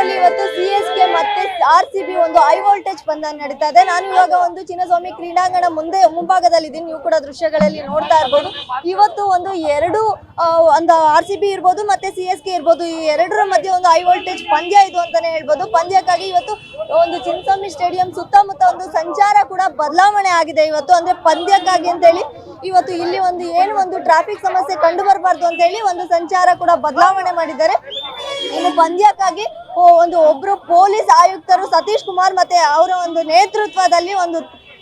ಬೆಂಗಳೂರಲ್ಲಿ ಇವತ್ತು ಸಿಎಸ್ಕೆ ಮತ್ತೆ ಆರ್ಸಿಬಿ ಒಂದು ಹೈ ವೋಲ್ಟೇಜ್ ಪಂದ್ಯ ನಡೀತಾ ಇದೆ. ನಾನು ಇವಾಗ ಒಂದು ಚಿನ್ನಸ್ವಾಮಿ ಕ್ರೀಡಾಂಗಣ ಮುಂಭಾಗದಲ್ಲಿ ಇದ್ದೀನಿ. ನೀವು ಕೂಡ ದೃಶ್ಯಗಳಲ್ಲಿ ನೋಡ್ತಾ ಇರ್ಬೋದು. ಇವತ್ತು ಒಂದು ಎರಡು ಒಂದು ಆರ್ಸಿಬಿ ಇರ್ಬೋದು ಮತ್ತೆ ಸಿಎಸ್ಕೆ ಇರ್ಬೋದು, ಈ ಎರಡರ ಮಧ್ಯೆ ಒಂದು ಹೈ ವೋಲ್ಟೇಜ್ ಪಂದ್ಯ ಇದು ಅಂತಾನೆ ಹೇಳ್ಬೋದು. ಪಂದ್ಯಕ್ಕಾಗಿ ಇವತ್ತು ಒಂದು ಚಿನ್ನಸ್ವಾಮಿ ಸ್ಟೇಡಿಯಂ ಸುತ್ತಮುತ್ತ ಒಂದು ಸಂಚಾರ ಕೂಡ ಬದಲಾವಣೆ ಆಗಿದೆ ಇವತ್ತು, ಅಂದ್ರೆ ಪಂದ್ಯಕ್ಕಾಗಿ ಅಂತ ಹೇಳಿ. ಇವತ್ತು ಇಲ್ಲಿ ಒಂದು ಟ್ರಾಫಿಕ್ ಸಮಸ್ಯೆ ಕಂಡು ಬರಬಾರ್ದು ಅಂತ ಹೇಳಿ ಒಂದು ಸಂಚಾರ ಕೂಡ ಬದಲಾವಣೆ ಮಾಡಿದ್ದಾರೆ. ಇನ್ನು ಪಂದ್ಯಕ್ಕಾಗಿ ಒಬ್ರು ಪೊಲೀಸ್ ಆಯುಕ್ತರು ಸತೀಶ್ ಕುಮಾರ್ ಮತ್ತೆ ಅವರ ಒಂದು ನೇತೃತ್ವದಲ್ಲಿ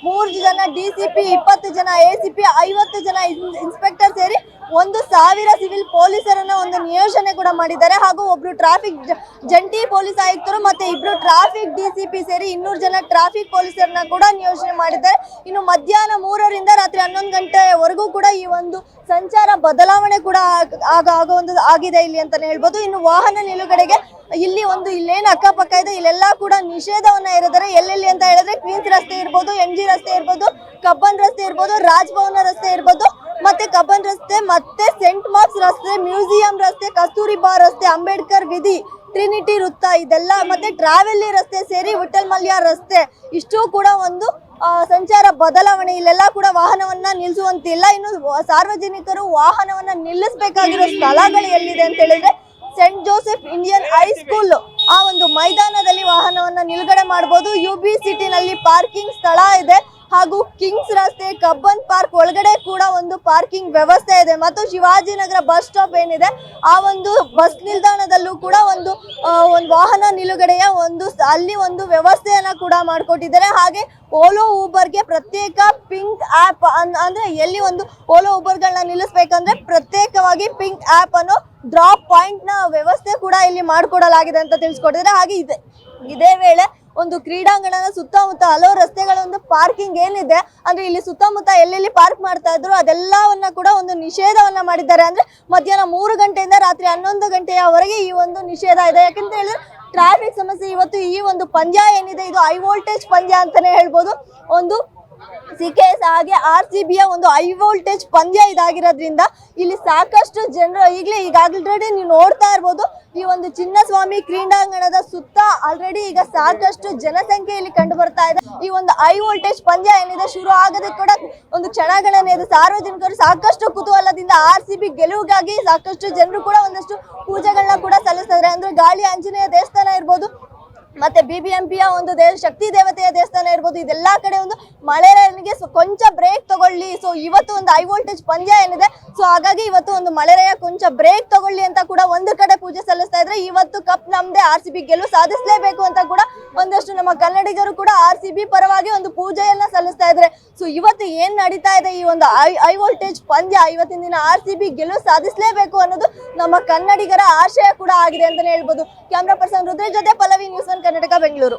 3 ಜನ ಡಿಸಿಪಿ, 20 ಜನ ಎಸಿಪಿ, 50 ಜನ ಇನ್ಸ್ಪೆಕ್ಟರ್ ಸೇರಿ 1000 ಸಿವಿಲ್ ಪೊಲೀಸರನ್ನ ನಿಯೋಜನೆ ಕೂಡ ಮಾಡಿದ್ದಾರೆ. ಹಾಗೂ ಒಬ್ರು ಟ್ರಾಫಿಕ್ ಜಂಟಿ ಪೊಲೀಸ್ ಆಯುಕ್ತರು ಮತ್ತೆ 2 ಟ್ರಾಫಿಕ್ ಡಿಸಿಪಿ ಸೇರಿ 200 ಜನ ಟ್ರಾಫಿಕ್ ಪೊಲೀಸರನ್ನ ಕೂಡ ನಿಯೋಜನೆ ಮಾಡಿದ್ದಾರೆ. ಇನ್ನು ಮಧ್ಯಾಹ್ನ 3ರಿಂದ ರಾತ್ರಿ 11 ಗಂಟೆವರೆಗೂ ಕೂಡ ಈ ಒಂದು ಸಂಚಾರ ಬದಲಾವಣೆ ಕೂಡ ಆಗಿದೆ ಇಲ್ಲಿ ಅಂತಾನೆ ಹೇಳ್ಬೋದು. ಇನ್ನು ವಾಹನ ನಿಲುಗಡೆಗೆ ಇಲ್ಲೇನು ಅಕ್ಕಪಕ್ಕ ಇದೆ ಇಲ್ಲೆಲ್ಲ ಕೂಡ ನಿಷೇಧವನ್ನ ಇರಿದ್ದಾರೆ. ಎಲ್ಲೆಲ್ಲಿ ಅಂತ ಹೇಳಿದ್ರೆ ಕ್ವೀನ್ಸ್ ರಸ್ತೆ ಇರ್ಬೋದು, MG ರಸ್ತೆ ಇರ್ಬೋದು, ಕಬ್ಬನ್ ರಸ್ತೆ ಇರ್ಬೋದು, ರಾಜಭವನ ರಸ್ತೆ ಇರ್ಬೋದು, ಮತ್ತೆ ಕಬ್ಬನ್ ರಸ್ತೆ, ಮತ್ತೆ ಸೆಂಟ್ ಮಾರ್ಕ್ಸ್ ರಸ್ತೆ, ಮ್ಯೂಸಿಯಂ ರಸ್ತೆ, ಕಸ್ತೂರಿಬಾ ರಸ್ತೆ, ಅಂಬೇಡ್ಕರ್ ವಿಧಿ, ಟ್ರಿನಿಟಿ ವೃತ್ತ, ಇದೆಲ್ಲ ಮತ್ತೆ ಟ್ರಾವೆಲ್ಲಿ ರಸ್ತೆ ಸೇರಿ ವಿಠಲ್ ಮಲ್ಯ ರಸ್ತೆ, ಇಷ್ಟು ಕೂಡ ಸಂಚಾರ ಬದಲಾವಣೆ. ಇಲ್ಲೆಲ್ಲ ಕೂಡ ವಾಹನವನ್ನ ನಿಲ್ಲಿಸುವಂತಿಲ್ಲ. ಇನ್ನು ಸಾರ್ವಜನಿಕರು ವಾಹನವನ್ನ ನಿಲ್ಲಿಸಬೇಕಾಗಿರೋ ಸ್ಥಳಗಳು ಎಲ್ಲಿದೆ ಅಂತ ಹೇಳಿದ್ರೆ ಸೆಂಟ್ ಜೋಸೆಫ್ ಇಂಡಿಯನ್ ಹೈಸ್ಕೂಲ್ ಆ ಒಂದು ಮೈದಾನದಲ್ಲಿ ವಾಹನವನ್ನ ನಿಲುಗಡೆ ಮಾಡಬಹುದು. UB ಸಿಟಿನಲ್ಲಿ ಪಾರ್ಕಿಂಗ್ ಸ್ಥಳ ಇದೆ. ಹಾಗೂ ಕಿಂಗ್ಸ್ ರಸ್ತೆ, ಕಬ್ಬನ್ ಪಾರ್ಕ್ ಒಳಗಡೆ ಕೂಡ ಪಾರ್ಕಿಂಗ್ ವ್ಯವಸ್ಥೆ ಇದೆ. ಮತ್ತು ಶಿವಾಜಿನಗರ ಬಸ್ ಸ್ಟಾಪ್ ಏನಿದೆ ಆ ಬಸ್ ನಿಲ್ದಾಣದಲ್ಲೂ ಕೂಡ ಒಂದು ವಾಹನ ನಿಲುಗಡೆಯ ಅಲ್ಲಿ ವ್ಯವಸ್ಥೆಯನ್ನ ಕೂಡ ಮಾಡಿಕೊಟ್ಟಿದ್ದಾರೆ. ಹಾಗೆ ಓಲೋ ಊಬರ್ಗೆ ಪ್ರತ್ಯೇಕ ಪಿಂಕ್ ಆ್ಯಪ್ ಅಂದ್ರೆ ಎಲ್ಲಿ ಓಲೋ ಊಬರ್ಗಳನ್ನ ನಿಲ್ಲಿಸ್ಬೇಕಂದ್ರೆ ಪ್ರತ್ಯೇಕವಾಗಿ ಪಿಂಕ್ ಆ್ಯಪ್ ಅನ್ನೋ ಡ್ರಾಪ್ ಪಾಯಿಂಟ್ ನ ವ್ಯವಸ್ಥೆ ಕೂಡ ಇಲ್ಲಿ ಮಾಡಿಕೊಡಲಾಗಿದೆ ಅಂತ ತಿಳಿಸ್ಕೊಟ್ಟಿದ್ದಾರೆ. ಹಾಗೆ ಇದೇ ವೇಳೆ ಕ್ರೀಡಾಂಗಣದ ಸುತ್ತಮುತ್ತ ಹಲವು ರಸ್ತೆಗಳ ಪಾರ್ಕಿಂಗ್ ಏನಿದೆ ಅಂದ್ರೆ ಇಲ್ಲಿ ಸುತ್ತಮುತ್ತ ಎಲ್ಲೆಲ್ಲಿ ಪಾರ್ಕ್ ಮಾಡ್ತಾ ಇದ್ರು ಅದೆಲ್ಲವನ್ನ ಕೂಡ ನಿಷೇಧವನ್ನ ಮಾಡಿದ್ದಾರೆ. ಅಂದ್ರೆ ಮಧ್ಯಾಹ್ನ 3 ಗಂಟೆಯಿಂದ ರಾತ್ರಿ 11 ಗಂಟೆಯವರೆಗೆ ಈ ನಿಷೇಧ ಇದೆ. ಯಾಕಂತ ಹೇಳಿದ್ರೆ ಟ್ರಾಫಿಕ್ ಸಮಸ್ಯೆ ಇವತ್ತು ಈ ಪಂದ್ಯ ಏನಿದೆ ಇದು ಹೈ ವೋಲ್ಟೇಜ್ ಪಂದ್ಯ ಅಂತಾನೆ ಹೇಳ್ಬೋದು. ಸಿಕೆಎಸ್ ಹಾಗೆ ಆರ್ಸಿಬಿಯ ಹೈ ವೋಲ್ಟೇಜ್ ಪಂದ್ಯ ಇದಾಗಿರೋದ್ರಿಂದ ಇಲ್ಲಿ ಸಾಕಷ್ಟು ಜನರು ಈಗ ಆಲ್ರೆಡಿ ನೀವು ನೋಡ್ತಾ ಇರ್ಬೋದು. ಈ ಚಿನ್ನಸ್ವಾಮಿ ಕ್ರೀಡಾಂಗಣದ ಸುತ್ತ ಆಲ್ರೆಡಿ ಈಗ ಸಾಕಷ್ಟು ಜನಸಂಖ್ಯೆ ಇಲ್ಲಿ ಕಂಡು ಬರ್ತಾ ಇದೆ. ಈ ಹೈ ವೋಲ್ಟೇಜ್ ಪಂದ್ಯ ಏನಿದೆ ಶುರು ಆಗದೆ ಕೂಡ ಕ್ಷಣಗಣನೆ ಇದೆ. ಸಾರ್ವಜನಿಕರು ಸಾಕಷ್ಟು ಕುತೂಹಲದಿಂದ ಆರ್ಸಿಬಿ ಗೆಲುವಿಗಾಗಿ ಸಾಕಷ್ಟು ಜನರು ಕೂಡ ಒಂದಷ್ಟು ಪೂಜೆಗಳನ್ನ ಕೂಡ ಸಲ್ಲಿಸ್ತಾರೆ. ಅಂದ್ರೆ ಗಾಳಿ ಆಂಜನೇಯ ದೇವಸ್ಥಾನ ಇರ್ಬೋದು, ಮತ್ತೆ BBMPಯ ಶಕ್ತಿ ದೇವತೆಯ ದೇವಸ್ಥಾನ ಇರ್ಬೋದು, ಇದೆಲ್ಲ ಕಡೆ ಮಳೆರಾಯನಿಗೆ ಕೊಂಚ ಬ್ರೇಕ್ ತಗೊಳ್ಳಿ. ಸೊ ಇವತ್ತು ಹೈ ವೋಲ್ಟೇಜ್ ಪಂದ್ಯ ಏನಿದೆ ಸೊ ಹಾಗಾಗಿ ಇವತ್ತು ಮಳೆರಾಯ ಕೊಂಚ ಬ್ರೇಕ್ ತಗೊಳ್ಳಿ ಅಂತ ಕೂಡ ಒಂದು ಕಡೆ ಪೂಜೆ ಸಲ್ಲಿಸ್ತಾ ಇದ್ರೆ, ಇವತ್ತು ಕಪ್ ನಮ್ದೆ, ಆರ್ಸಿಬಿ ಗೆಲುವು ಸಾಧಿಸಲೇಬೇಕು ಅಂತ ಕೂಡ ಒಂದಷ್ಟು ನಮ್ಮ ಕನ್ನಡಿಗರು ಕೂಡ ಆರ್ಸಿಬಿ ಪರವಾಗಿ ಪೂಜೆಯನ್ನ ಸಲ್ಲಿಸ್ತಾ ಇದ್ರೆ. ಸೊ ಇವತ್ತು ಏನ್ ನಡೀತಾ ಇದೆ ಈ ಹೈ ವೋಲ್ಟೇಜ್ ಪಂದ್ಯ, ಇವತ್ತಿನ ದಿನ ಆರ್ಸಿಬಿ ಗೆಲುವು ಸಾಧಿಸಲೇಬೇಕು ಅನ್ನೋದು ನಮ್ಮ ಕನ್ನಡಿಗರ ಆಶಯ ಕೂಡ ಆಗಿದೆ ಅಂತಾನೆ ಹೇಳ್ಬೋದು. ಕ್ಯಾಮ್ರಾ ಪರ್ಸನ್ ರುದ್ರೇಶ್ ಜೊತೆ ಪಲ್ಲವಿ, ನ್ಯೂಸ್1 ಕರ್ನಾಟಕ, ಬೆಂಗಳೂರು.